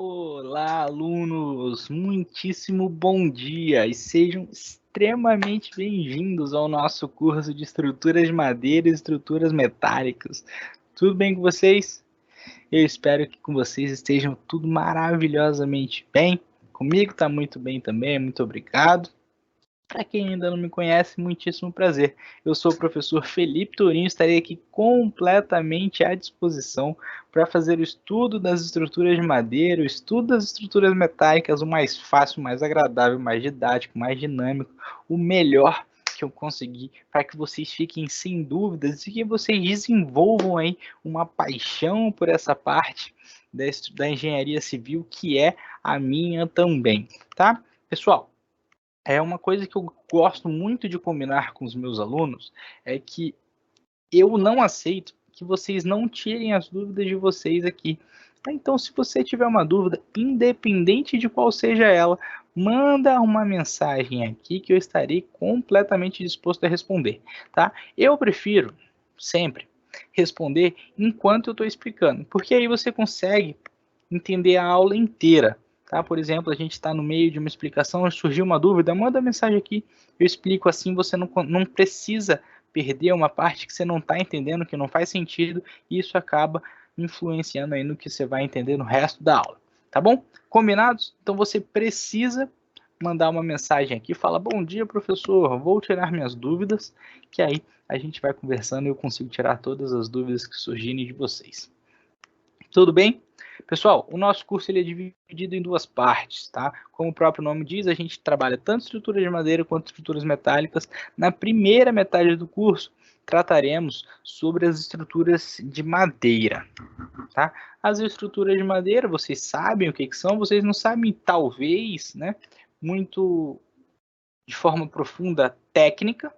Olá, alunos! Muitíssimo bom dia e sejam extremamente bem-vindos ao nosso curso de Estruturas de Madeira e Estruturas Metálicas. Tudo bem com vocês? Eu espero que com vocês estejam tudo maravilhosamente bem. Comigo está muito bem também, muito obrigado. Para quem ainda não me conhece, muitíssimo prazer. Eu sou o professor Felipe Tourinho, estarei aqui completamente à disposição para fazer o estudo das estruturas de madeira, o estudo das estruturas metálicas, o mais fácil, o mais agradável, o mais didático, o mais dinâmico, o melhor que eu conseguir, para que vocês fiquem sem dúvidas e que vocês desenvolvam aí uma paixão por essa parte da engenharia civil, que é a minha também, tá? Pessoal, é uma coisa que eu gosto muito de combinar com os meus alunos, é que eu não aceito que vocês não tirem as dúvidas de vocês aqui. Então, se você tiver uma dúvida, independente de qual seja ela, manda uma mensagem aqui que eu estarei completamente disposto a responder, tá? Eu prefiro sempre responder enquanto eu estou explicando, porque aí você consegue entender a aula inteira. Tá? Por exemplo, a gente está no meio de uma explicação, surgiu uma dúvida, manda mensagem aqui, eu explico assim, você não precisa perder uma parte que você não está entendendo, que não faz sentido, e isso acaba influenciando aí no que você vai entender no resto da aula. Tá bom? Combinados? Então você precisa mandar uma mensagem aqui, fala, bom dia, professor, vou tirar minhas dúvidas, que aí a gente vai conversando e eu consigo tirar todas as dúvidas que surgirem de vocês. Tudo bem? Pessoal, o nosso curso ele é dividido em duas partes, tá? Como o próprio nome diz, a gente trabalha tanto estruturas de madeira quanto estruturas metálicas. Na primeira metade do curso, trataremos sobre as estruturas de madeira, tá? As estruturas de madeira, vocês sabem o que são, vocês não sabem, talvez, né? Muito de forma profunda técnica,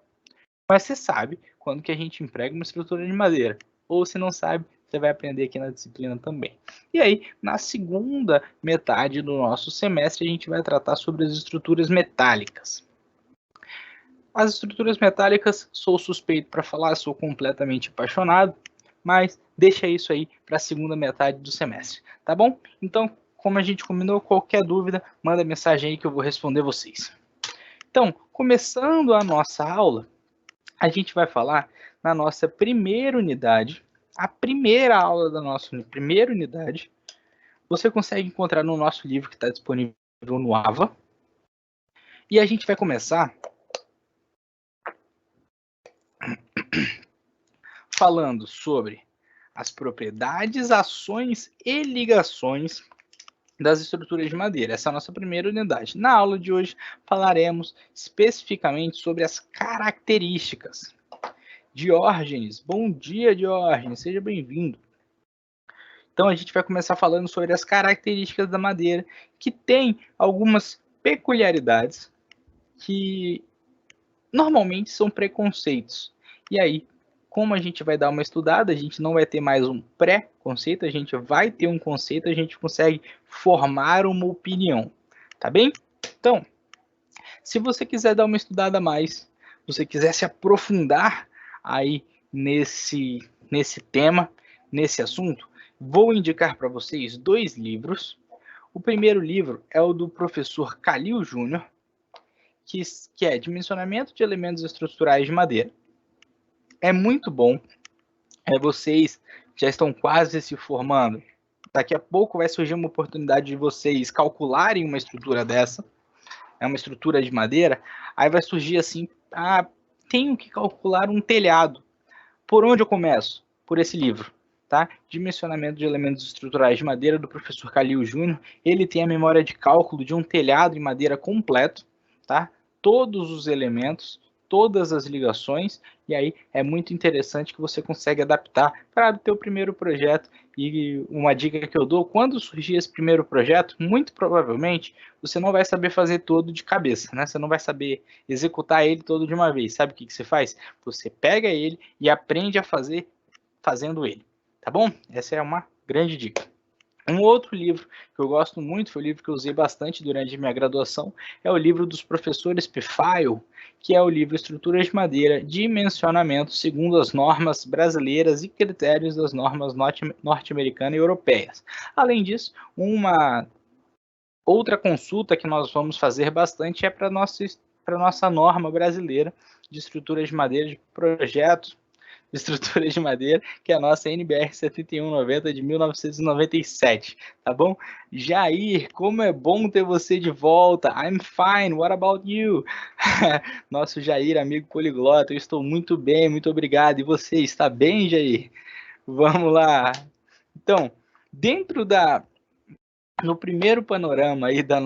mas você sabe quando que a gente emprega uma estrutura de madeira. Ou se não sabe, você vai aprender aqui na disciplina também. E aí, na segunda metade do nosso semestre, a gente vai tratar sobre as estruturas metálicas. As estruturas metálicas, sou suspeito para falar, sou completamente apaixonado, mas deixa isso aí para a segunda metade do semestre, tá bom? Então, como a gente combinou, qualquer dúvida, manda mensagem aí que eu vou responder vocês. Então, começando a nossa aula, a gente vai falar na nossa primeira unidade, a primeira aula da nossa primeira unidade, você consegue encontrar no nosso livro que está disponível no AVA. E a gente vai começar falando sobre as propriedades, ações e ligações das estruturas de madeira. Essa é a nossa primeira unidade. Na aula de hoje falaremos especificamente sobre as características. Diógenes, bom dia, Diógenes, seja bem-vindo. Então a gente vai começar falando sobre as características da madeira, que tem algumas peculiaridades que normalmente são preconceitos. E aí, como a gente vai dar uma estudada, a gente não vai ter mais um pré-conceito, a gente vai ter um conceito, a gente consegue formar uma opinião, tá bem? Então, se você quiser dar uma estudada a mais, você quiser se aprofundar aí nesse tema, nesse assunto, vou indicar para vocês dois livros. O primeiro livro é o do professor Calil Júnior, que é Dimensionamento de Elementos Estruturais de Madeira. É muito bom. Vocês já estão quase se formando. Daqui a pouco vai surgir uma oportunidade de vocês calcularem uma estrutura dessa. É uma estrutura de madeira. Aí vai surgir assim, tenho que calcular um telhado. Por onde eu começo? Por esse livro. Tá? Dimensionamento de elementos estruturais de madeira, do professor Calil Júnior. Ele tem a memória de cálculo de um telhado em madeira completo, tá? Todos os elementos, todas as ligações, e aí é muito interessante que você consegue adaptar para o teu primeiro projeto. E uma dica que eu dou, quando surgir esse primeiro projeto, muito provavelmente você não vai saber fazer todo de cabeça, né? Você não vai saber executar ele todo de uma vez. Sabe o que você faz? Você pega ele e aprende a fazer fazendo ele, tá bom? Essa é uma grande dica. Um outro livro que eu gosto muito, foi o livro que eu usei bastante durante a minha graduação, é o livro dos professores Pfeil, que é o livro Estruturas de Madeira, Dimensionamento segundo as normas brasileiras e critérios das normas norte-americanas e europeias. Além disso, uma outra consulta que nós vamos fazer bastante é para a nossa norma brasileira de estruturas de madeira de projetos de estruturas de madeira, que é a nossa NBR 7190 de 1997, tá bom? Jair, como é bom ter você de volta. I'm fine, what about you? Nosso Jair, amigo poliglota, eu estou muito bem, muito obrigado. E você, está bem, Jair? Vamos lá. Então, dentro no primeiro panorama aí das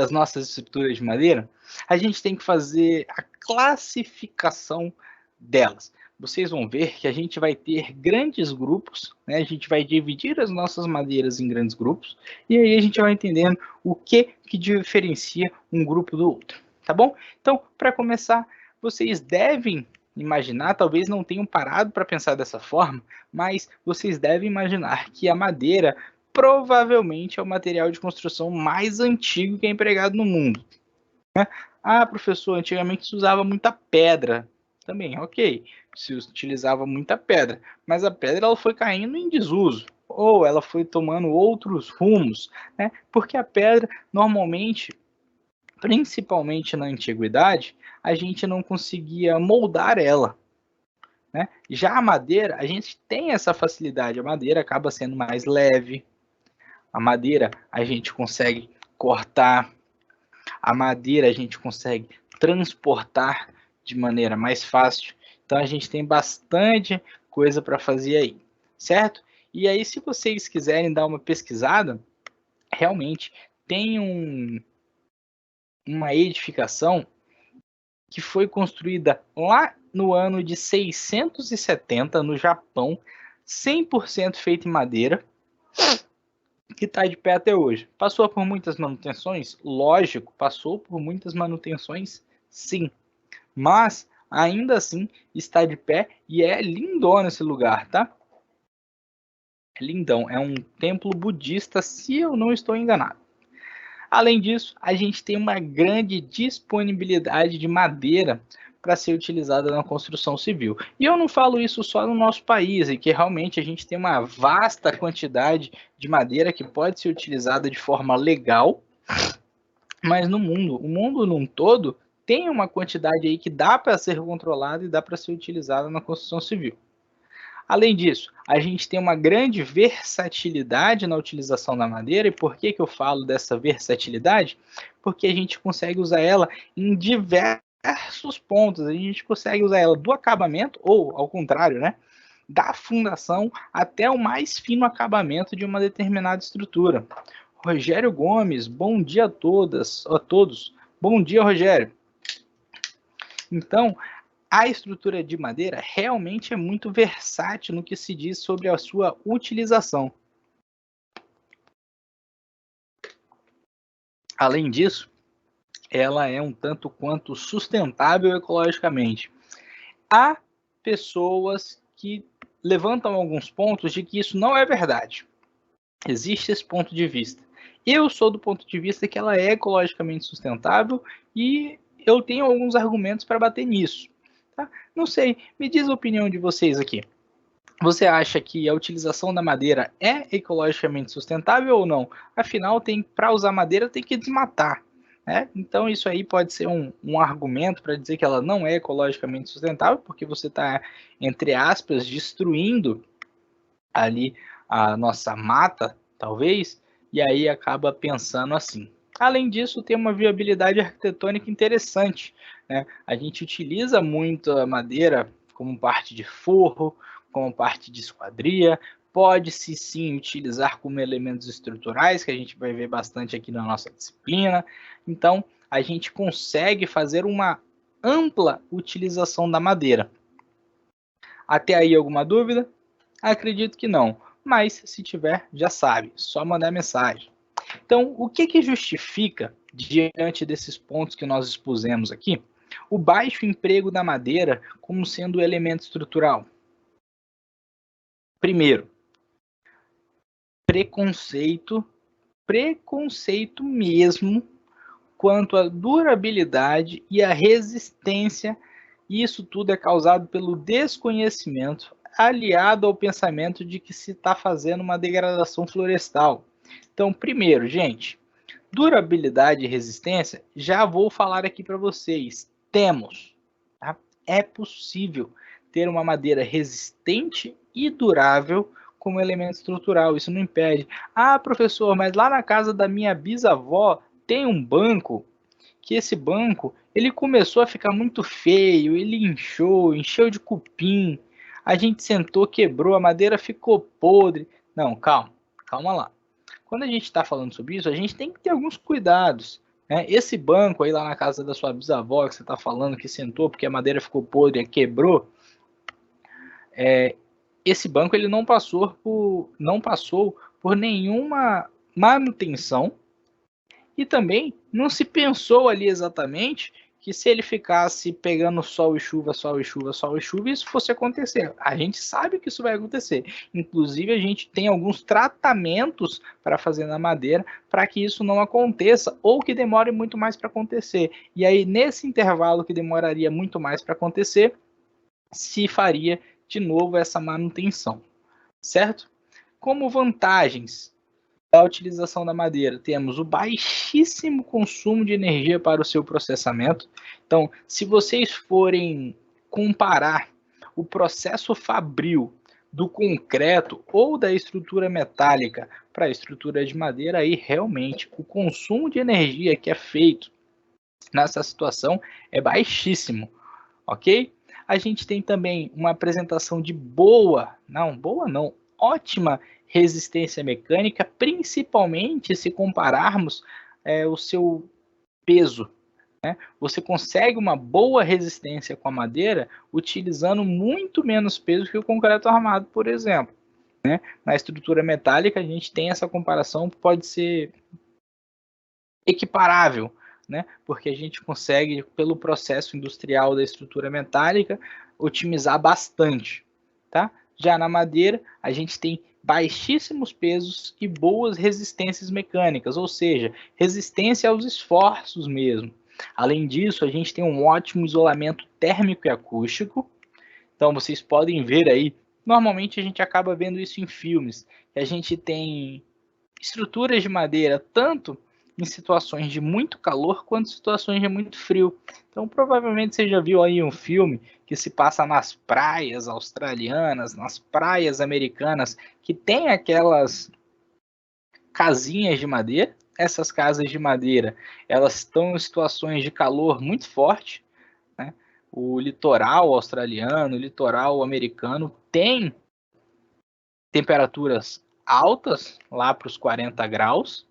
nossas estruturas de madeira, a gente tem que fazer a classificação delas. Vocês vão ver que a gente vai ter grandes grupos, né? A gente vai dividir as nossas madeiras em grandes grupos, e aí a gente vai entendendo o que diferencia um grupo do outro, tá bom? Então, para começar, vocês devem imaginar, talvez não tenham parado para pensar dessa forma, mas vocês devem imaginar que a madeira provavelmente é o material de construção mais antigo que é empregado no mundo. Ah, professor, antigamente se usava muita pedra. Também, ok, se utilizava muita pedra, mas a pedra ela foi caindo em desuso, ou ela foi tomando outros rumos, né? Porque a pedra, normalmente, principalmente na antiguidade, a gente não conseguia moldar ela, né? Já a madeira, a gente tem essa facilidade, a madeira acaba sendo mais leve, a madeira a gente consegue cortar, a madeira a gente consegue transportar de maneira mais fácil. Então a gente tem bastante coisa para fazer aí, certo? E aí, se vocês quiserem dar uma pesquisada, realmente tem uma edificação que foi construída lá no ano de 670 no Japão, 100% feita em madeira, que está de pé até hoje. Passou por muitas manutenções? Lógico, passou por muitas manutenções, sim. Mas, ainda assim, está de pé e é lindona esse lugar, tá? É lindão. É um templo budista, se eu não estou enganado. Além disso, a gente tem uma grande disponibilidade de madeira para ser utilizada na construção civil. E eu não falo isso só no nosso país, e que realmente a gente tem uma vasta quantidade de madeira que pode ser utilizada de forma legal, mas no mundo, o mundo num todo, tem uma quantidade aí que dá para ser controlada e dá para ser utilizada na construção civil. Além disso, a gente tem uma grande versatilidade na utilização da madeira. E por que eu falo dessa versatilidade? Porque a gente consegue usar ela em diversos pontos. A gente consegue usar ela do acabamento, ou ao contrário, né? Da fundação até o mais fino acabamento de uma determinada estrutura. Rogério Gomes, bom dia a todos. Bom dia, Rogério. Então, a estrutura de madeira realmente é muito versátil no que se diz sobre a sua utilização. Além disso, ela é um tanto quanto sustentável ecologicamente. Há pessoas que levantam alguns pontos de que isso não é verdade. Existe esse ponto de vista. Eu sou do ponto de vista que ela é ecologicamente sustentável e eu tenho alguns argumentos para bater nisso. Tá? Não sei, me diz a opinião de vocês aqui. Você acha que a utilização da madeira é ecologicamente sustentável ou não? Afinal, para usar madeira tem que desmatar. Né? Então isso aí pode ser um argumento para dizer que ela não é ecologicamente sustentável, porque você está, entre aspas, destruindo ali a nossa mata, talvez, e aí acaba pensando assim. Além disso, tem uma viabilidade arquitetônica interessante. Né? A gente utiliza muito a madeira como parte de forro, como parte de esquadria, pode-se sim utilizar como elementos estruturais, que a gente vai ver bastante aqui na nossa disciplina. Então, a gente consegue fazer uma ampla utilização da madeira. Até aí alguma dúvida? Acredito que não, mas se tiver, já sabe, só mandar mensagem. Então, o que justifica, diante desses pontos que nós expusemos aqui, o baixo emprego da madeira como sendo elemento estrutural? Primeiro, preconceito mesmo, quanto à durabilidade e à resistência. Isso tudo é causado pelo desconhecimento, aliado ao pensamento de que se está fazendo uma degradação florestal. Então, primeiro, gente, durabilidade e resistência, já vou falar aqui para vocês. Temos, tá? É possível ter uma madeira resistente e durável como elemento estrutural. Isso não impede. Ah, professor, mas lá na casa da minha bisavó tem um banco que esse banco ele começou a ficar muito feio, ele encheu de cupim, a gente sentou, quebrou, a madeira ficou podre. Não, calma lá. Quando a gente está falando sobre isso, a gente tem que ter alguns cuidados. Né? Esse banco aí lá na casa da sua bisavó, que você está falando que sentou porque a madeira ficou podre e quebrou, esse banco ele não passou por nenhuma manutenção. E também não se pensou ali exatamente que se ele ficasse pegando sol e chuva, sol e chuva, sol e chuva, isso fosse acontecer. A gente sabe que isso vai acontecer. Inclusive, a gente tem alguns tratamentos para fazer na madeira para que isso não aconteça ou que demore muito mais para acontecer. E aí, nesse intervalo que demoraria muito mais para acontecer, se faria de novo essa manutenção, certo? Como vantagens da utilização da madeira, temos o baixíssimo consumo de energia para o seu processamento. Então, se vocês forem comparar o processo fabril do concreto ou da estrutura metálica para a estrutura de madeira, aí realmente o consumo de energia que é feito nessa situação é baixíssimo, ok? A gente tem também uma apresentação de ótima resistência mecânica, principalmente se compararmos o seu peso. Né? Você consegue uma boa resistência com a madeira utilizando muito menos peso que o concreto armado, por exemplo. Né? Na estrutura metálica, a gente tem essa comparação, pode ser equiparável, né? Porque a gente consegue, pelo processo industrial da estrutura metálica, otimizar bastante. Tá? Já na madeira, a gente tem baixíssimos pesos e boas resistências mecânicas, ou seja, resistência aos esforços mesmo. Além disso, a gente tem um ótimo isolamento térmico e acústico. Então, vocês podem ver aí, normalmente a gente acaba vendo isso em filmes, que a gente tem estruturas de madeira tanto em situações de muito calor quanto situações de muito frio. Então, provavelmente você já viu aí um filme que se passa nas praias australianas, nas praias americanas, que tem aquelas casinhas de madeira. Essas casas de madeira, elas estão em situações de calor muito forte, né? O litoral australiano, o litoral americano tem temperaturas altas, lá para os 40 graus,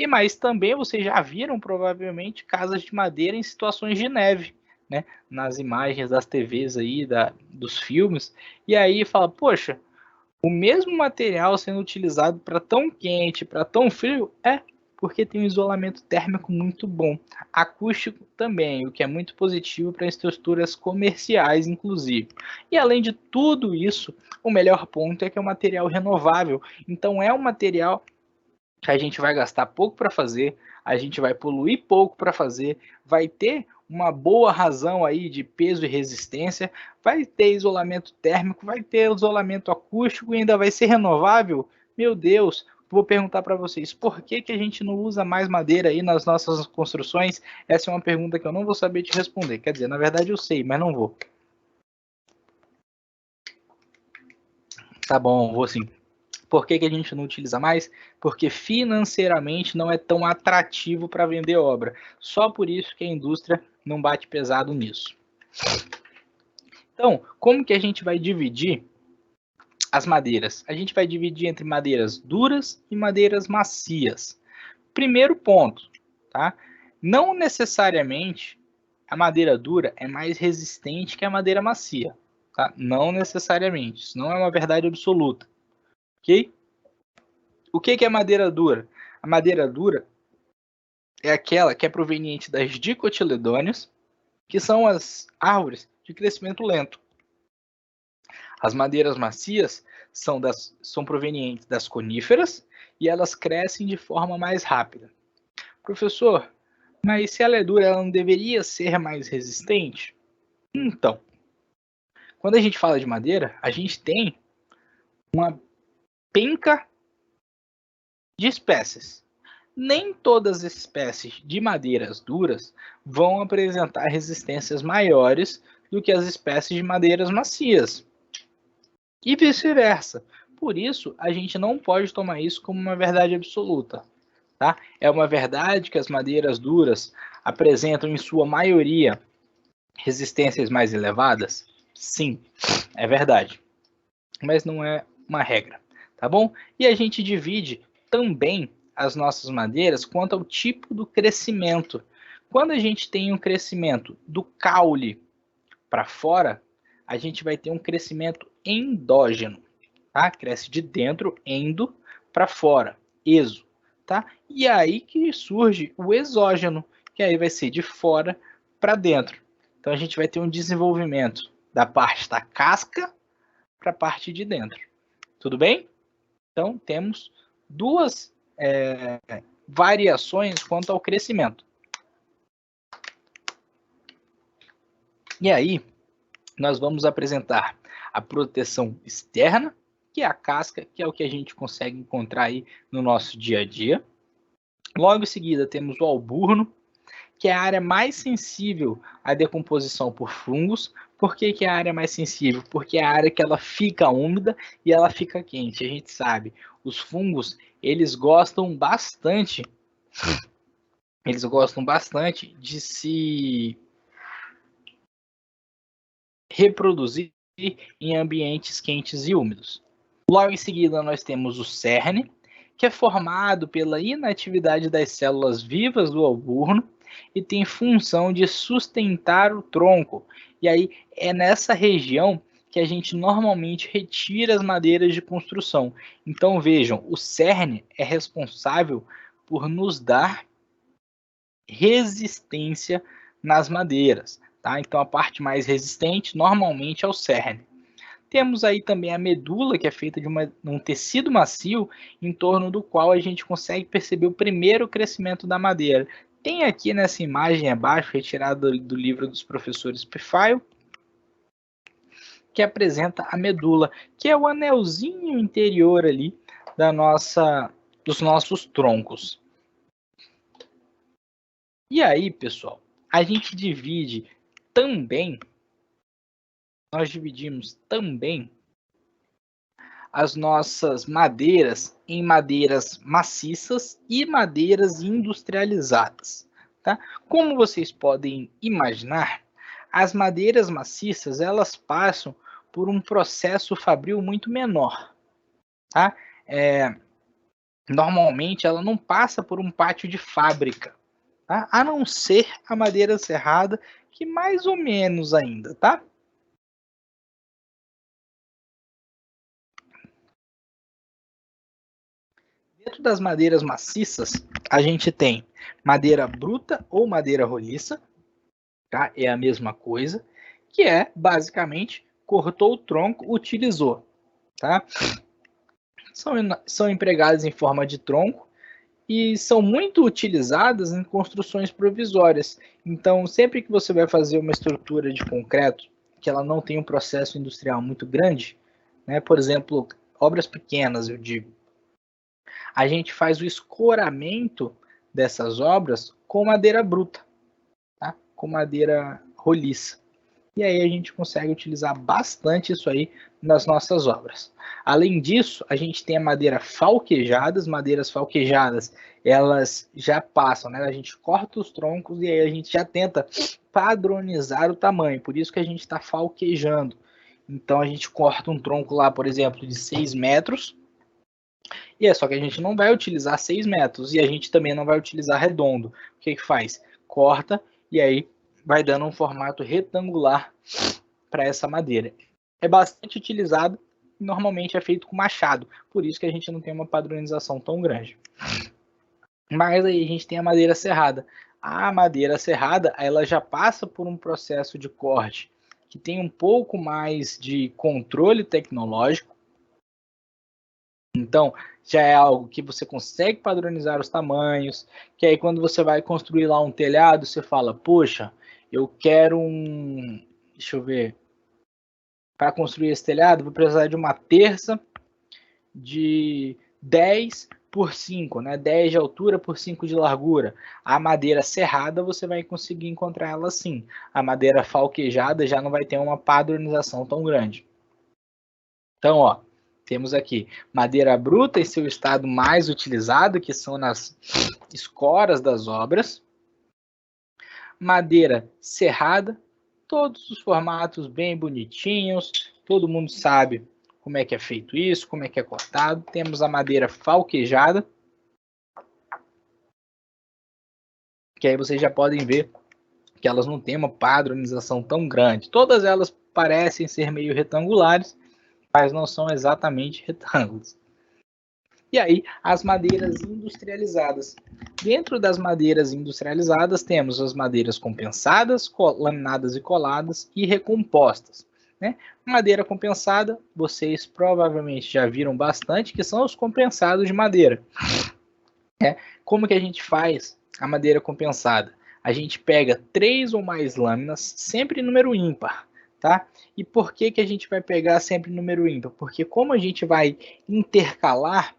mas também vocês já viram provavelmente casas de madeira em situações de neve, né? Nas imagens das TVs aí, dos filmes, e aí fala, poxa, o mesmo material sendo utilizado para tão quente, para tão frio, porque tem um isolamento térmico muito bom, acústico também, o que é muito positivo para estruturas comerciais, inclusive. E além de tudo isso, o melhor ponto é que é um material renovável, então é um material que a gente vai gastar pouco para fazer, a gente vai poluir pouco para fazer, vai ter uma boa razão aí de peso e resistência, vai ter isolamento térmico, vai ter isolamento acústico e ainda vai ser renovável. Meu Deus, vou perguntar para vocês, por que a gente não usa mais madeira aí nas nossas construções? Essa é uma pergunta que eu não vou saber te responder. Quer dizer, na verdade eu sei, mas não vou. Tá bom, vou sim. Por que a gente não utiliza mais? Porque financeiramente não é tão atrativo para vender obra. Só por isso que a indústria não bate pesado nisso. Então, como que a gente vai dividir as madeiras? A gente vai dividir entre madeiras duras e madeiras macias. Primeiro ponto, tá? Não necessariamente a madeira dura é mais resistente que a madeira macia, tá? Não necessariamente, isso não é uma verdade absoluta, ok? O que é madeira dura? A madeira dura é aquela que é proveniente das dicotiledôneas, que são as árvores de crescimento lento. As madeiras macias são provenientes das coníferas e elas crescem de forma mais rápida. Professor, mas se ela é dura, ela não deveria ser mais resistente? Então, quando a gente fala de madeira, a gente tem uma penca de espécies. Nem todas as espécies de madeiras duras vão apresentar resistências maiores do que as espécies de madeiras macias. E vice-versa. Por isso, a gente não pode tomar isso como uma verdade absoluta. Tá? É uma verdade que as madeiras duras apresentam, em sua maioria, resistências mais elevadas? Sim, é verdade. Mas não é uma regra, tá bom? E a gente divide também as nossas madeiras quanto ao tipo do crescimento. Quando a gente tem um crescimento do caule para fora, a gente vai ter um crescimento endógeno, tá? Cresce de dentro, endo, para fora, exo, tá? E aí que surge o exógeno, que aí vai ser de fora para dentro. Então a gente vai ter um desenvolvimento da parte da casca para a parte de dentro. Tudo bem? Então temos duas variações quanto ao crescimento. E aí nós vamos apresentar a proteção externa, que é a casca, que é o que a gente consegue encontrar aí no nosso dia a dia. Logo em seguida temos o alburno, que é a área mais sensível à decomposição por fungos. Por que é a área mais sensível? Porque é a área que ela fica úmida e ela fica quente. A gente sabe, os fungos, eles gostam bastante de se reproduzir em ambientes quentes e úmidos. Logo em seguida, nós temos o cerne, que é formado pela inatividade das células vivas do alburno e tem função de sustentar o tronco. E aí é nessa região que a gente normalmente retira as madeiras de construção. Então vejam, o cerne é responsável por nos dar resistência nas madeiras. Tá? Então a parte mais resistente normalmente é o cerne. Temos aí também a medula, que é feita de um tecido macio, em torno do qual a gente consegue perceber o primeiro crescimento da madeira. Tem aqui nessa imagem abaixo, retirada do livro dos professores Pfeil, que apresenta a medula, que é o anelzinho interior ali dos nossos troncos. E aí, pessoal, nós dividimos também as nossas madeiras em madeiras maciças e madeiras industrializadas. Tá? Como vocês podem imaginar, as madeiras maciças elas passam por um processo fabril muito menor. Tá? Normalmente ela não passa por um pátio de fábrica, tá? A não ser a madeira serrada, que mais ou menos ainda, tá? Dentro das madeiras maciças, a gente tem madeira bruta ou madeira roliça, tá? É a mesma coisa, que é basicamente cortou o tronco, utilizou, tá? São empregadas em forma de tronco e são muito utilizadas em construções provisórias. Então, sempre que você vai fazer uma estrutura de concreto que ela não tem um processo industrial muito grande, né? Por exemplo, obras pequenas, eu digo, a gente faz o escoramento dessas obras com madeira bruta, tá? Com madeira roliça. E aí a gente consegue utilizar bastante isso aí nas nossas obras. Além disso, a gente tem a madeira falquejadas. Madeiras falquejadas, elas já passam, né? A gente corta os troncos e aí a gente já tenta padronizar o tamanho. Por isso que a gente está falquejando. Então a gente corta um tronco lá, por exemplo, de 6 metros. E é só que a gente não vai utilizar 6 metros. E a gente também não vai utilizar redondo. O que faz? Corta e aí vai dando um formato retangular para essa madeira. É bastante utilizado e normalmente é feito com machado, por isso que a gente não tem uma padronização tão grande. Mas aí a gente tem a madeira serrada. A madeira serrada, ela já passa por um processo de corte que tem um pouco mais de controle tecnológico. Então, já é algo que você consegue padronizar os tamanhos, que aí quando você vai construir lá um telhado, você fala, poxa, eu quero deixa eu ver, para construir esse telhado, vou precisar de uma terça de 10 por 5, né? 10 de altura por 5 de largura. A madeira serrada você vai conseguir encontrar ela assim. A madeira falquejada já não vai ter uma padronização tão grande. Então, ó, temos aqui madeira bruta em seu estado mais utilizado, que são nas escoras das obras. Madeira serrada, todos os formatos bem bonitinhos, todo mundo sabe como é que é feito isso, como é que é cortado. Temos a madeira falquejada, que aí vocês já podem ver que elas não têm uma padronização tão grande. Todas elas parecem ser meio retangulares, mas não são exatamente retângulos. E aí, as madeiras industrializadas. Dentro das madeiras industrializadas, temos as madeiras compensadas, laminadas e coladas e recompostas. Né? Madeira compensada, vocês provavelmente já viram bastante, que são os compensados de madeira. Como que a gente faz a madeira compensada? A gente pega 3 ou mais lâminas, sempre número ímpar. Tá? E por que a gente vai pegar sempre número ímpar? Porque como a gente vai intercalar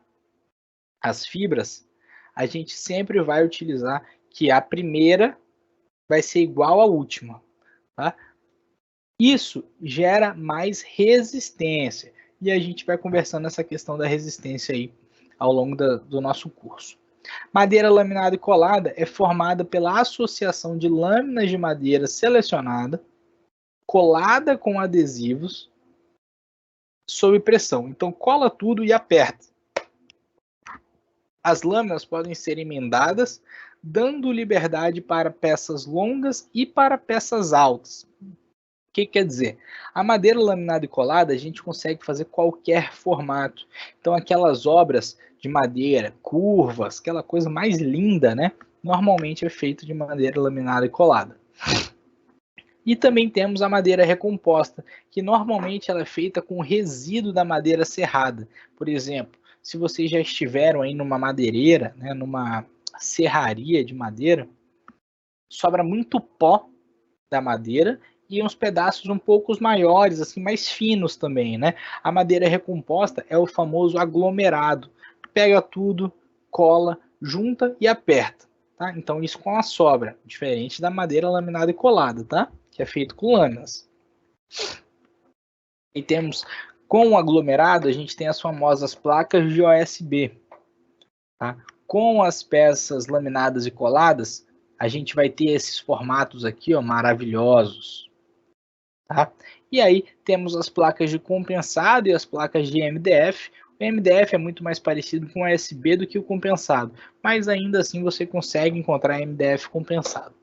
as fibras, a gente sempre vai utilizar que a primeira vai ser igual à última. Tá? Isso gera mais resistência. E a gente vai conversando essa questão da resistência aí ao longo do nosso curso. Madeira laminada e colada é formada pela associação de lâminas de madeira selecionada, colada com adesivos, sob pressão. Então, cola tudo e aperta. As lâminas podem ser emendadas, dando liberdade para peças longas e para peças altas. O que quer dizer? A madeira laminada e colada, a gente consegue fazer qualquer formato. Então, aquelas obras de madeira, curvas, aquela coisa mais linda, né? Normalmente é feito de madeira laminada e colada. E também temos a madeira recomposta, que normalmente ela é feita com o resíduo da madeira serrada. Por exemplo, se vocês já estiveram aí numa madeireira, né, numa serraria de madeira, sobra muito pó da madeira e uns pedaços um pouco maiores, assim, mais finos também, né? A madeira recomposta é o famoso aglomerado. Pega tudo, cola, junta e aperta, tá? Então isso com a sobra, diferente da madeira laminada e colada, tá? Que é feito com lâminas. E temos, com o aglomerado, a gente tem as famosas placas de OSB. Tá? Com as peças laminadas e coladas, a gente vai ter esses formatos aqui, ó, maravilhosos. Tá? E aí temos as placas de compensado e as placas de MDF. O MDF é muito mais parecido com o OSB do que o compensado, mas ainda assim você consegue encontrar MDF compensado.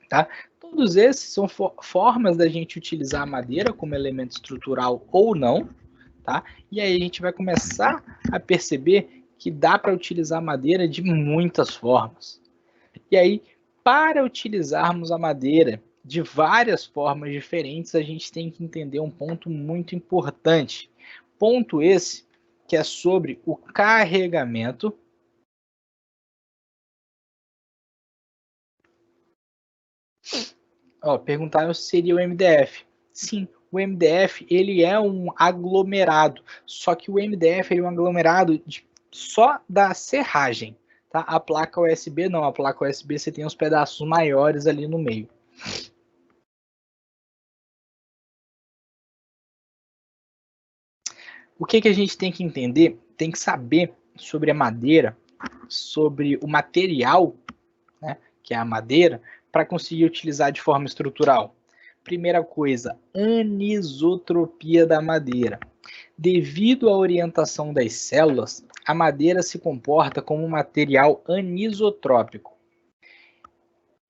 Tá? Todos esses são formas da gente utilizar a madeira como elemento estrutural ou não. Tá? E aí a gente vai começar a perceber que dá para utilizar a madeira de muitas formas. E aí, para utilizarmos a madeira de várias formas diferentes, a gente tem que entender um ponto muito importante. Ponto esse que é sobre o carregamento perguntaram se seria o MDF. Sim, o MDF ele é um aglomerado, só que o MDF é um aglomerado só da serragem. Tá? A placa USB não, a placa USB você tem os pedaços maiores ali no meio. O que a gente tem que entender, tem que saber sobre a madeira, sobre o material, né, que é a madeira, para conseguir utilizar de forma estrutural. Primeira coisa, anisotropia da madeira. Devido à orientação das células, a madeira se comporta como um material anisotrópico.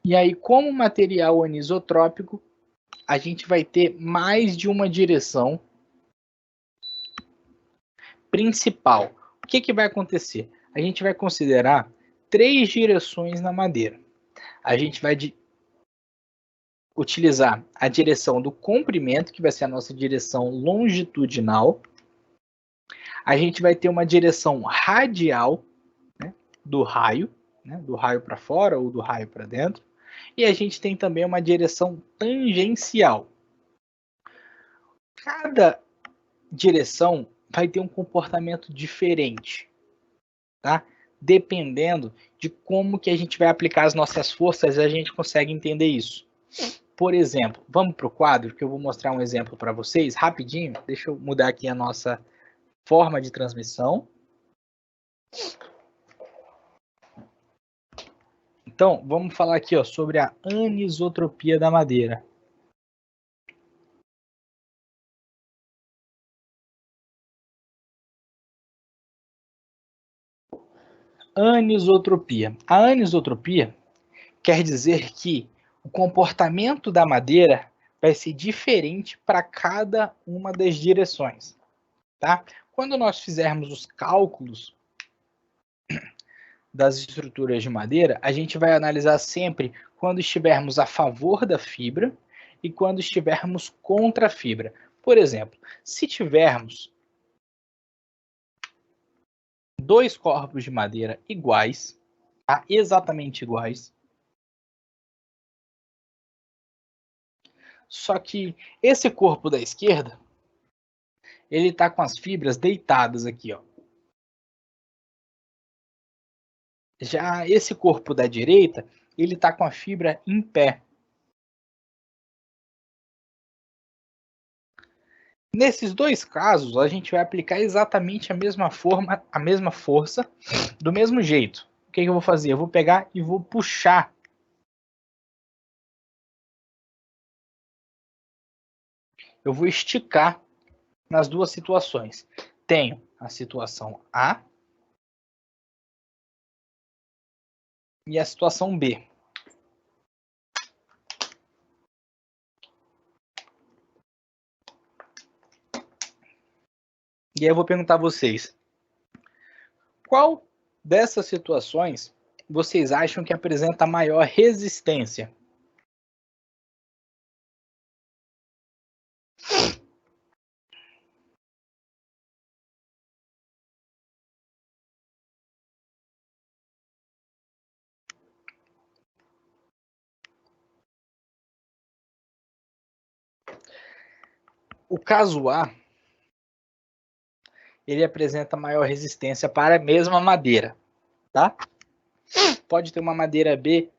E aí, como material anisotrópico, a gente vai ter mais de uma direção principal. O que vai acontecer? A gente vai considerar 3 direções na madeira. A gente vai utilizar a direção do comprimento, que vai ser a nossa direção longitudinal. A gente vai ter uma direção radial, né, do raio para fora ou do raio para dentro. E a gente tem também uma direção tangencial. Cada direção vai ter um comportamento diferente, tá? Dependendo de como que a gente vai aplicar as nossas forças, a gente consegue entender isso. Por exemplo, vamos para o quadro, que eu vou mostrar um exemplo para vocês, rapidinho. Deixa eu mudar aqui a nossa forma de transmissão. Então, vamos falar aqui sobre a anisotropia da madeira. Anisotropia. A anisotropia quer dizer que o comportamento da madeira vai ser diferente para cada uma das direções, tá? Quando nós fizermos os cálculos das estruturas de madeira, a gente vai analisar sempre quando estivermos a favor da fibra e quando estivermos contra a fibra. Por exemplo, se tivermos dois corpos de madeira iguais, tá? Exatamente iguais, só que esse corpo da esquerda, ele está com as fibras deitadas aqui, ó. Já esse corpo da direita, ele está com a fibra em pé. Nesses dois casos, a gente vai aplicar exatamente a mesma força, do mesmo jeito. O que eu vou fazer? Eu vou pegar e vou puxar. Eu vou esticar nas duas situações. Tenho a situação A e a situação B. E aí eu vou perguntar a vocês, qual dessas situações vocês acham que apresenta maior resistência? O caso A, ele apresenta maior resistência para a mesma madeira, tá? Pode ter uma madeira B,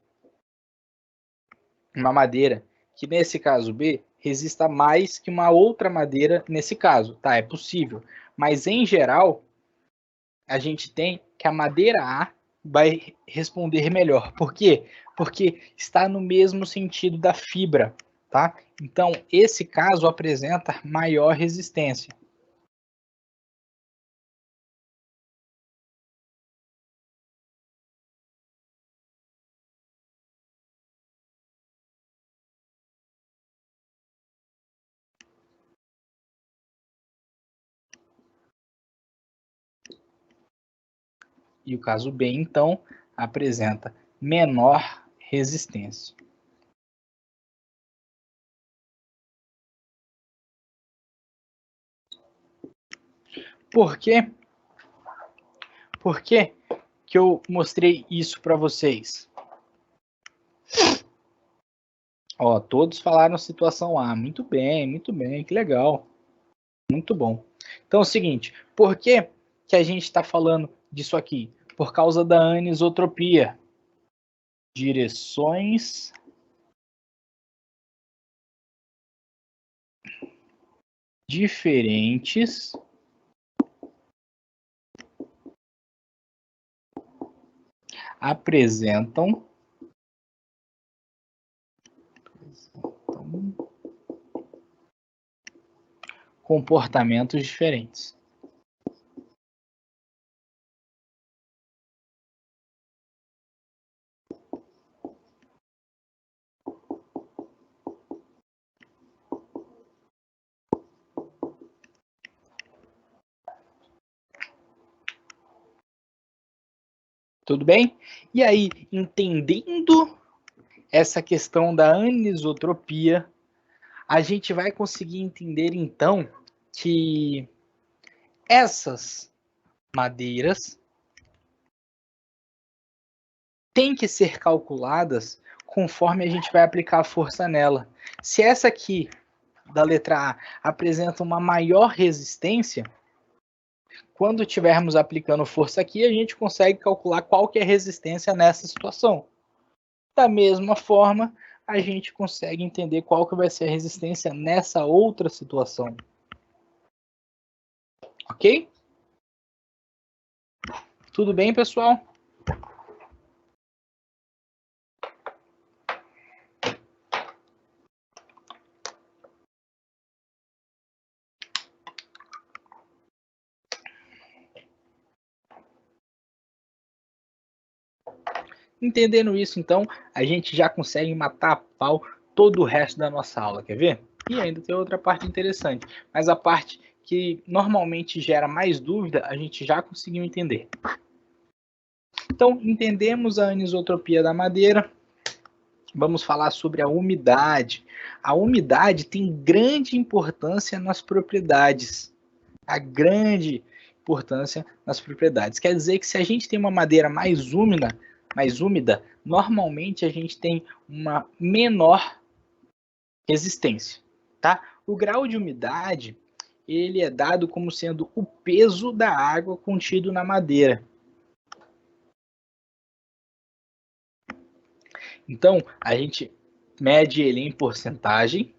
uma madeira que nesse caso B resista mais que uma outra madeira nesse caso, tá? É possível, mas em geral a gente tem que a madeira A vai responder melhor. Por quê? Porque está no mesmo sentido da fibra, tá? Então esse caso apresenta maior resistência. E o caso B, então, apresenta menor resistência. Por quê? Por que que eu mostrei isso para vocês? Ó, todos falaram situação A. Muito bem, que legal. Muito bom. Então é o seguinte, por que que a gente está falando disso aqui? Por causa da anisotropia. Direções diferentes apresentam comportamentos diferentes. Tudo bem? E aí, entendendo essa questão da anisotropia, a gente vai conseguir entender então que essas madeiras têm que ser calculadas conforme a gente vai aplicar a força nela. Se essa aqui, da letra A, apresenta uma maior resistência, quando estivermos aplicando força aqui, a gente consegue calcular qual que é a resistência nessa situação. Da mesma forma, a gente consegue entender qual que vai ser a resistência nessa outra situação. Ok? Tudo bem, pessoal? Entendendo isso, então, a gente já consegue matar a pau todo o resto da nossa aula, quer ver? E ainda tem outra parte interessante, mas a parte que normalmente gera mais dúvida, a gente já conseguiu entender. Então, entendemos a anisotropia da madeira, vamos falar sobre a umidade. A umidade tem grande importância nas propriedades. A grande importância nas propriedades. Quer dizer que se a gente tem uma madeira mais úmida, normalmente a gente tem uma menor resistência, tá? O grau de umidade, ele é dado como sendo o peso da água contido na madeira. Então, a gente mede ele em porcentagem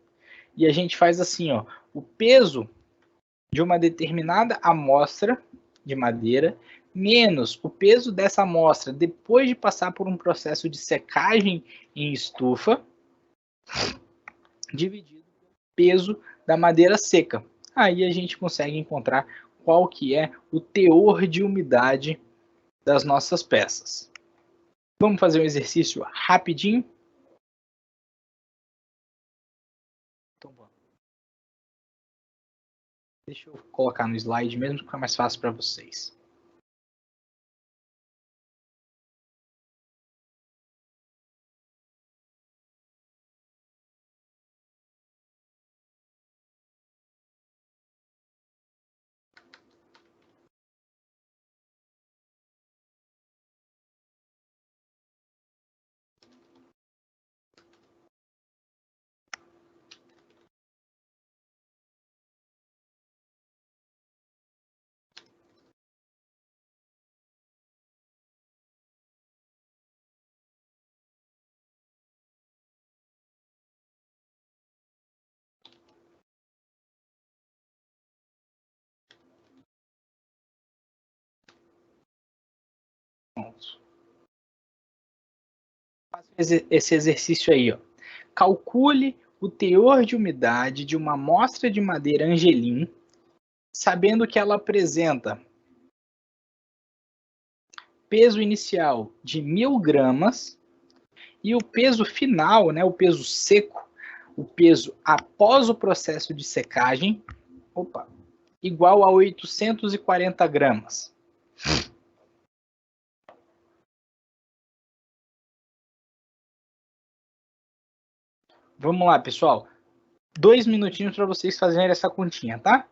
e a gente faz assim, ó, o peso de uma determinada amostra de madeira menos o peso dessa amostra depois de passar por um processo de secagem em estufa, dividido pelo peso da madeira seca. Aí a gente consegue encontrar qual que é o teor de umidade das nossas peças. Vamos fazer um exercício rapidinho? Então, deixa eu colocar no slide mesmo, que fica mais fácil para vocês. Pronto. Faça esse exercício aí, ó. Calcule o teor de umidade de uma amostra de madeira angelim, sabendo que ela apresenta peso inicial de 1.000 gramas e o peso final, né, o peso seco, o peso após o processo de secagem, igual a 840 gramas. Vamos lá, pessoal. 2 minutinhos para vocês fazerem essa continha, tá?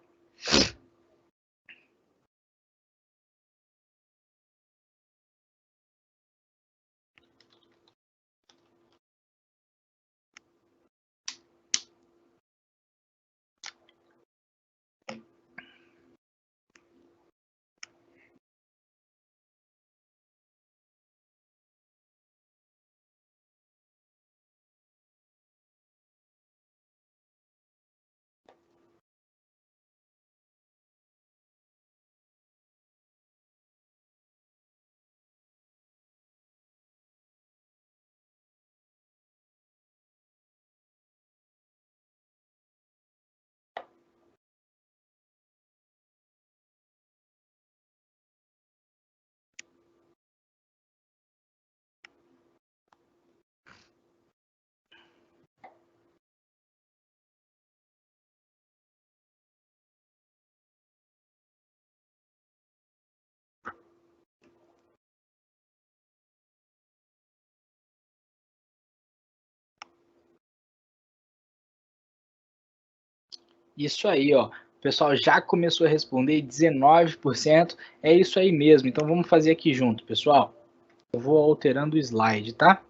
Isso aí, ó. O pessoal já começou a responder, 19%. É isso aí mesmo. Então vamos fazer aqui junto, pessoal. Eu vou alterando o slide, tá?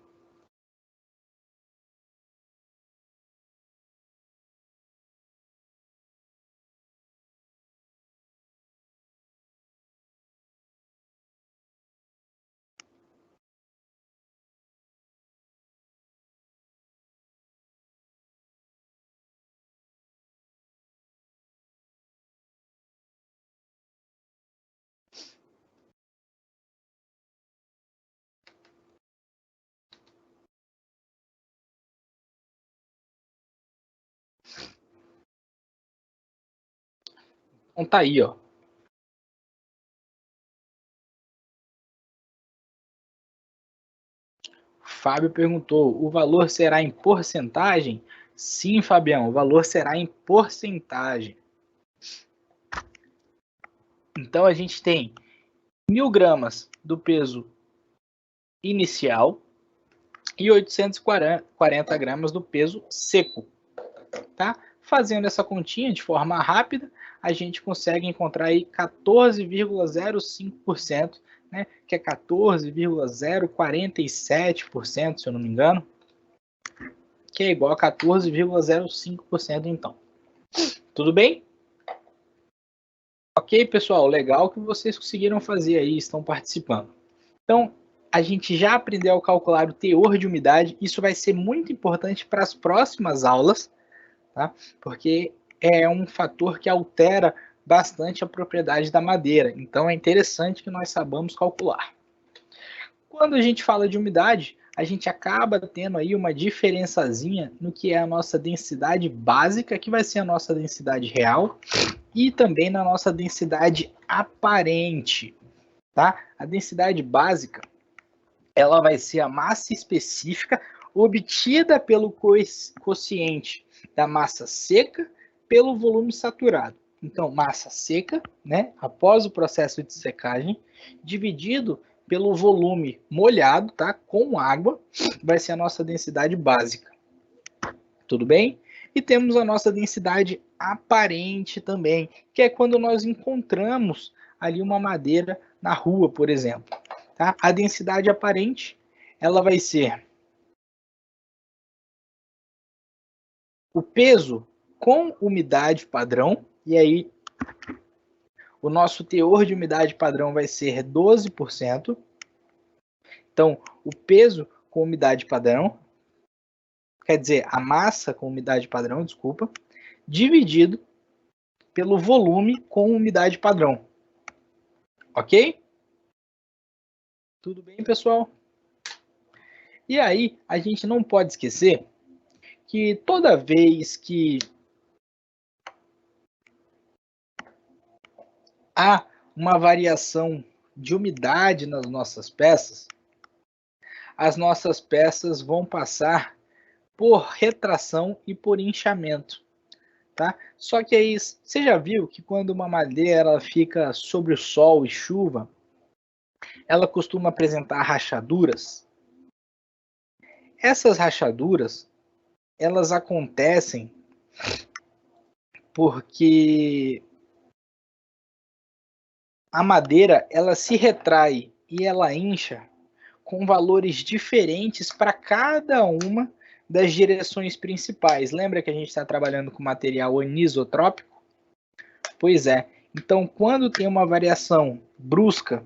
Então tá aí, ó. Fábio perguntou: o valor será em porcentagem? Sim, Fabião, o valor será em porcentagem. Então a gente tem 1.000 gramas do peso inicial e 840 gramas do peso seco, tá? Fazendo essa continha de forma rápida, a gente consegue encontrar aí 14,05%, né? Que é 14,047%, se eu não me engano, que é igual a 14,05% então. Tudo bem? Ok, pessoal, legal que vocês conseguiram fazer aí, estão participando. Então, a gente já aprendeu a calcular o teor de umidade, isso vai ser muito importante para as próximas aulas, tá? Porque é um fator que altera bastante a propriedade da madeira, então é interessante que nós saibamos calcular. Quando a gente fala de umidade, a gente acaba tendo aí uma diferençazinha no que é a nossa densidade básica, que vai ser a nossa densidade real, e também na nossa densidade aparente, tá? A densidade básica, ela vai ser a massa específica obtida pelo quociente da massa seca pelo volume saturado. Então, massa seca, né, após o processo de secagem, dividido pelo volume molhado, tá, com água, vai ser a nossa densidade básica. Tudo bem? E temos a nossa densidade aparente também, que é quando nós encontramos ali uma madeira na rua, por exemplo. Tá? A densidade aparente, ela vai ser o peso com umidade padrão, e aí o nosso teor de umidade padrão vai ser 12%. Então, o peso com umidade padrão, quer dizer, a massa com umidade padrão, desculpa, dividido pelo volume com umidade padrão. Ok? Tudo bem, pessoal? E aí, a gente não pode esquecer que toda vez que há uma variação de umidade nas nossas peças, as nossas peças vão passar por retração e por inchamento, tá? Só que aí, você já viu que quando uma madeira fica sobre o sol e chuva, ela costuma apresentar rachaduras? Essas rachaduras, elas acontecem porque a madeira, ela se retrai e ela incha com valores diferentes para cada uma das direções principais. Lembra que a gente está trabalhando com material anisotrópico? Pois é. Então, quando tem uma variação brusca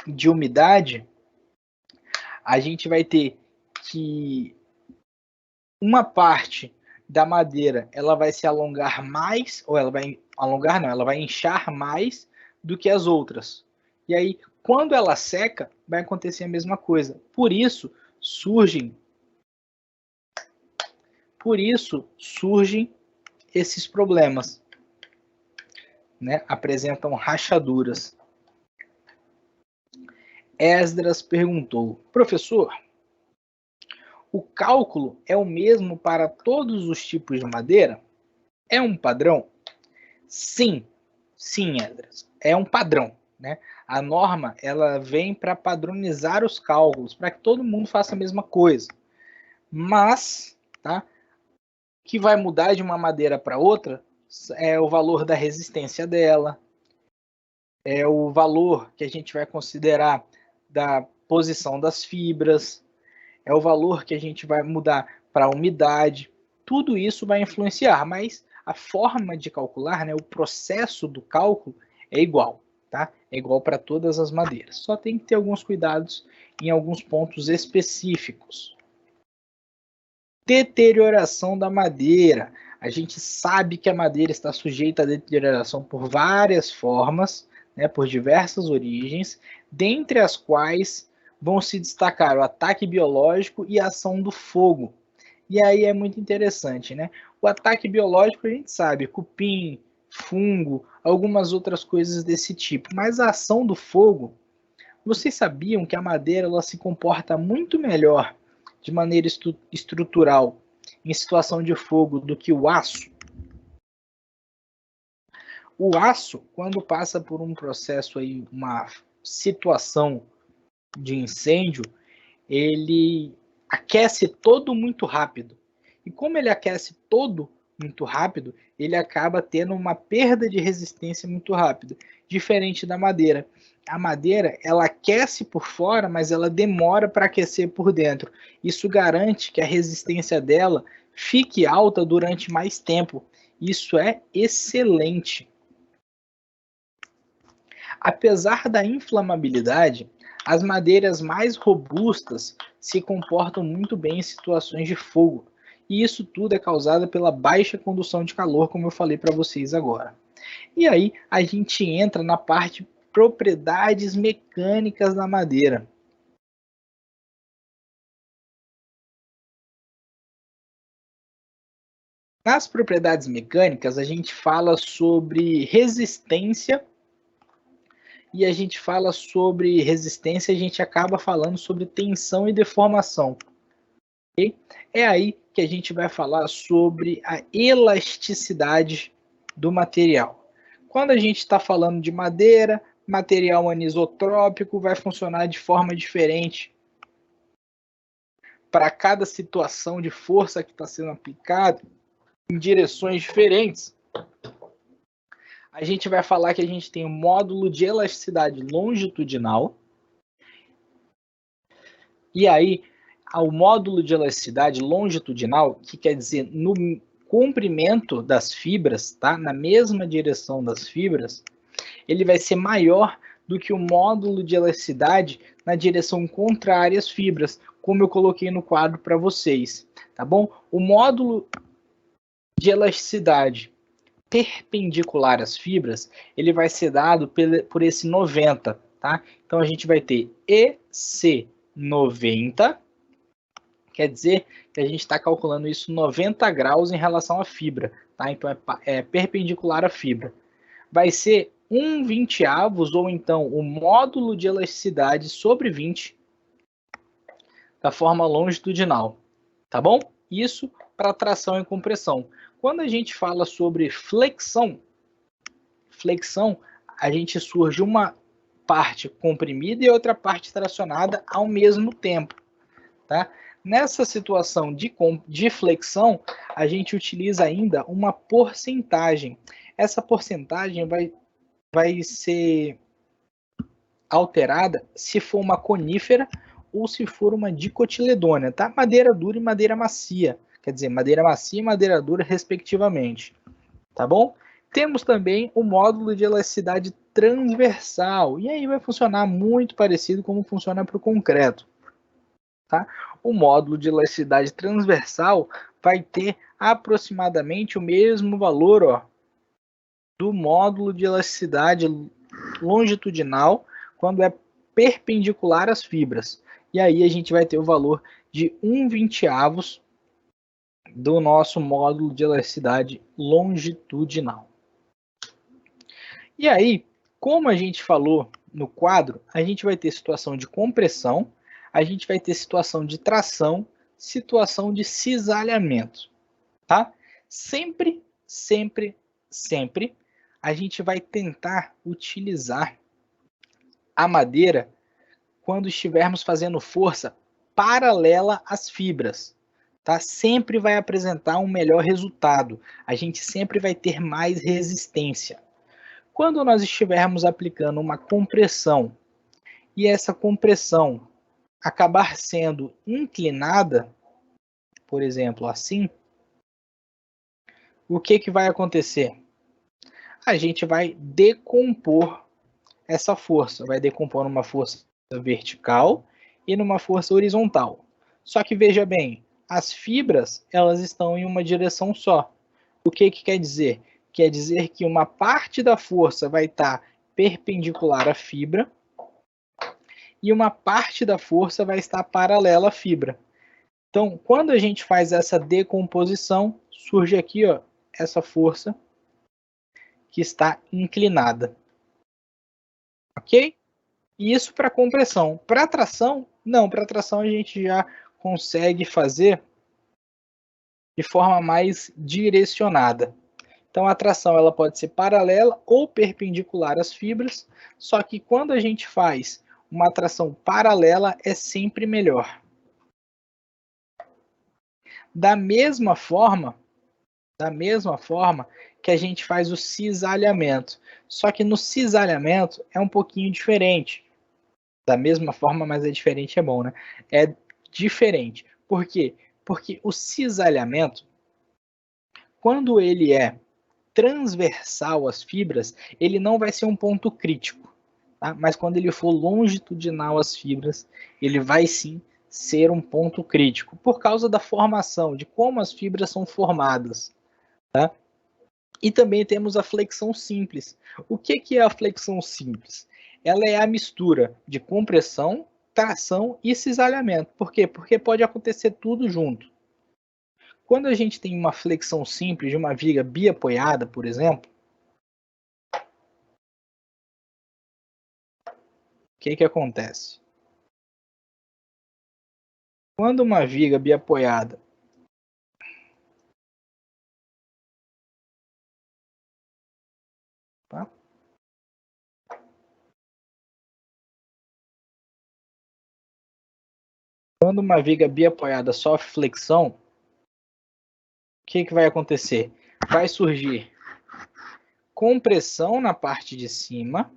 de umidade, a gente vai ter que uma parte da madeira ela vai se alongar mais, ou ela vai alongar não, ela vai inchar mais do que as outras. E aí, quando ela seca, vai acontecer a mesma coisa. Por isso surgem esses problemas, né? Apresentam rachaduras. Esdras perguntou: professor, o cálculo é o mesmo para todos os tipos de madeira? É um padrão? Sim, sim, Esdras, é um padrão, né? A norma ela vem para padronizar os cálculos, para que todo mundo faça a mesma coisa. Mas, tá? que vai mudar de uma madeira para outra é o valor da resistência dela, é o valor que a gente vai considerar da posição das fibras, é o valor que a gente vai mudar para a umidade. Tudo isso vai influenciar, mas a forma de calcular, né, o processo do cálculo é igual, tá? É igual para todas as madeiras. Só tem que ter alguns cuidados em alguns pontos específicos. Deterioração da madeira. A gente sabe que a madeira está sujeita à deterioração por várias formas, né, por diversas origens, dentre as quais vão se destacar o ataque biológico e a ação do fogo. E aí é muito interessante, né? O ataque biológico a gente sabe, cupim, fungo, algumas outras coisas desse tipo. Mas a ação do fogo, vocês sabiam que a madeira ela se comporta muito melhor de maneira estrutural em situação de fogo do que o aço? O aço, quando passa por um processo aí, uma situação de incêndio, ele aquece todo muito rápido. E como ele aquece todo muito rápido, ele acaba tendo uma perda de resistência muito rápida, diferente da madeira. A madeira, ela aquece por fora, mas ela demora para aquecer por dentro. Isso garante que a resistência dela fique alta durante mais tempo. Isso é excelente. Apesar da inflamabilidade, as madeiras mais robustas se comportam muito bem em situações de fogo. E isso tudo é causado pela baixa condução de calor, como eu falei para vocês agora. E aí a gente entra na parte propriedades mecânicas da madeira. Nas propriedades mecânicas, a gente fala sobre resistência e a gente fala sobre resistência, a gente acaba falando sobre tensão e deformação. Okay? É aí que a gente vai falar sobre a elasticidade do material. Quando a gente está falando de madeira, material anisotrópico vai funcionar de forma diferente para cada situação de força que está sendo aplicada em direções diferentes. A gente vai falar que a gente tem um módulo de elasticidade longitudinal. E aí, ao módulo de elasticidade longitudinal, que quer dizer no comprimento das fibras, tá? Na mesma direção das fibras, ele vai ser maior do que o módulo de elasticidade na direção contrária às fibras, como eu coloquei no quadro para vocês, tá bom? O módulo de elasticidade perpendicular às fibras, ele vai ser dado por esse 90, tá? Então a gente vai ter EC 90, quer dizer que a gente está calculando isso 90 graus em relação à fibra, tá? Então é perpendicular à fibra. Vai ser 1/20 ou então o módulo de elasticidade sobre 20 da forma longitudinal, tá bom? Isso para tração e compressão. Quando a gente fala sobre flexão, a gente surge uma parte comprimida e outra parte tracionada ao mesmo tempo, tá? Nessa situação de flexão, a gente utiliza ainda uma porcentagem. Essa porcentagem vai ser alterada se for uma conífera ou se for uma dicotiledônia, tá? Madeira dura e madeira macia. Quer dizer, madeira macia e madeira dura, respectivamente. Tá bom? Temos também o módulo de elasticidade transversal. E aí vai funcionar muito parecido como funciona para o concreto. Tá? O módulo de elasticidade transversal vai ter aproximadamente o mesmo valor, ó, do módulo de elasticidade longitudinal quando é perpendicular às fibras. E aí a gente vai ter o valor de 1/20 do nosso módulo de elasticidade longitudinal. E aí, como a gente falou no quadro, a gente vai ter situação de compressão, a gente vai ter situação de tração, situação de cisalhamento, tá? Sempre, sempre, sempre a gente vai tentar utilizar a madeira quando estivermos fazendo força paralela às fibras, tá? Sempre vai apresentar um melhor resultado. A gente sempre vai ter mais resistência. Quando nós estivermos aplicando uma compressão e essa compressão acabar sendo inclinada, por exemplo, assim, o que vai acontecer? A gente vai decompor essa força, vai decompor numa força vertical e numa força horizontal. Só que veja bem, as fibras, elas estão em uma direção só. O que quer dizer? Quer dizer que uma parte da força vai estar perpendicular à fibra e uma parte da força vai estar paralela à fibra. Então, quando a gente faz essa decomposição, surge aqui, ó, essa força que está inclinada. Ok? E isso para compressão. Para tração, não. Para tração a gente já consegue fazer de forma mais direcionada. Então a tração ela pode ser paralela ou perpendicular às fibras, só que quando a gente faz uma tração paralela é sempre melhor. Da mesma forma que a gente faz o cisalhamento. Só que no cisalhamento é um pouquinho diferente. Da mesma forma, mas é diferente, é bom, né? É diferente. Por quê? Porque o cisalhamento, quando ele é transversal às fibras, ele não vai ser um ponto crítico. Tá? Mas quando ele for longitudinal às fibras, ele vai sim ser um ponto crítico, por causa da formação, de como as fibras são formadas. Tá? E também temos a flexão simples. O que é a flexão simples? Ela é a mistura de compressão, tração e cisalhamento. Por quê? Porque pode acontecer tudo junto. Quando a gente tem uma flexão simples de uma viga biapoiada, por exemplo, o que acontece? Quando uma viga biapoiada tá? Quando uma viga biapoiada sofre flexão, o que vai acontecer? Vai surgir compressão na parte de cima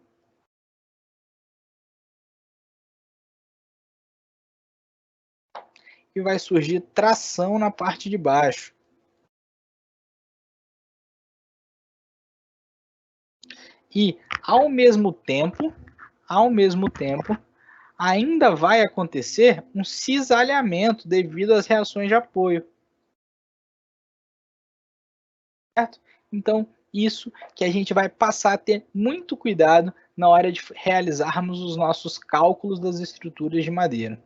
e vai surgir tração na parte de baixo. E, ao mesmo tempo, ainda vai acontecer um cisalhamento devido às reações de apoio. Certo? Então, isso que a gente vai passar a ter muito cuidado na hora de realizarmos os nossos cálculos das estruturas de madeira.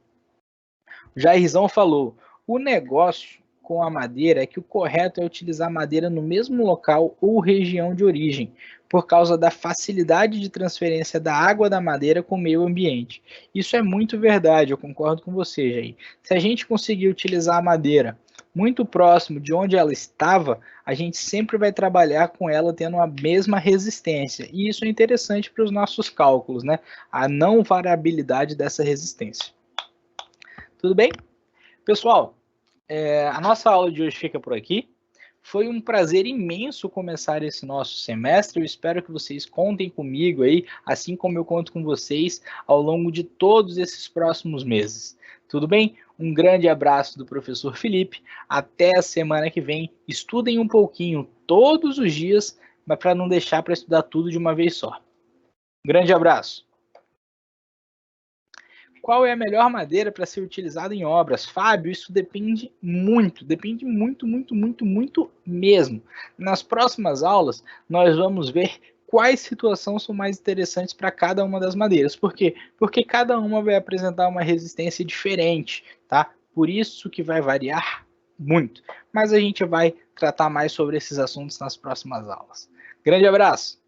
O Jairzão falou, o negócio com a madeira é que o correto é utilizar madeira no mesmo local ou região de origem, por causa da facilidade de transferência da água da madeira com o meio ambiente. Isso é muito verdade, eu concordo com você, Jair. Se a gente conseguir utilizar a madeira muito próximo de onde ela estava, a gente sempre vai trabalhar com ela tendo a mesma resistência. E isso é interessante para os nossos cálculos, né? A não variabilidade dessa resistência. Tudo bem? Pessoal, a nossa aula de hoje fica por aqui. Foi um prazer imenso começar esse nosso semestre. Eu espero que vocês contem comigo aí, assim como eu conto com vocês ao longo de todos esses próximos meses. Tudo bem? Um grande abraço do professor Felipe. Até a semana que vem. Estudem um pouquinho todos os dias, mas para não deixar para estudar tudo de uma vez só. Um grande abraço. Qual é a melhor madeira para ser utilizada em obras? Fábio, isso depende muito mesmo. Nas próximas aulas, nós vamos ver quais situações são mais interessantes para cada uma das madeiras. Por quê? Porque cada uma vai apresentar uma resistência diferente, tá? Por isso que vai variar muito. Mas a gente vai tratar mais sobre esses assuntos nas próximas aulas. Grande abraço!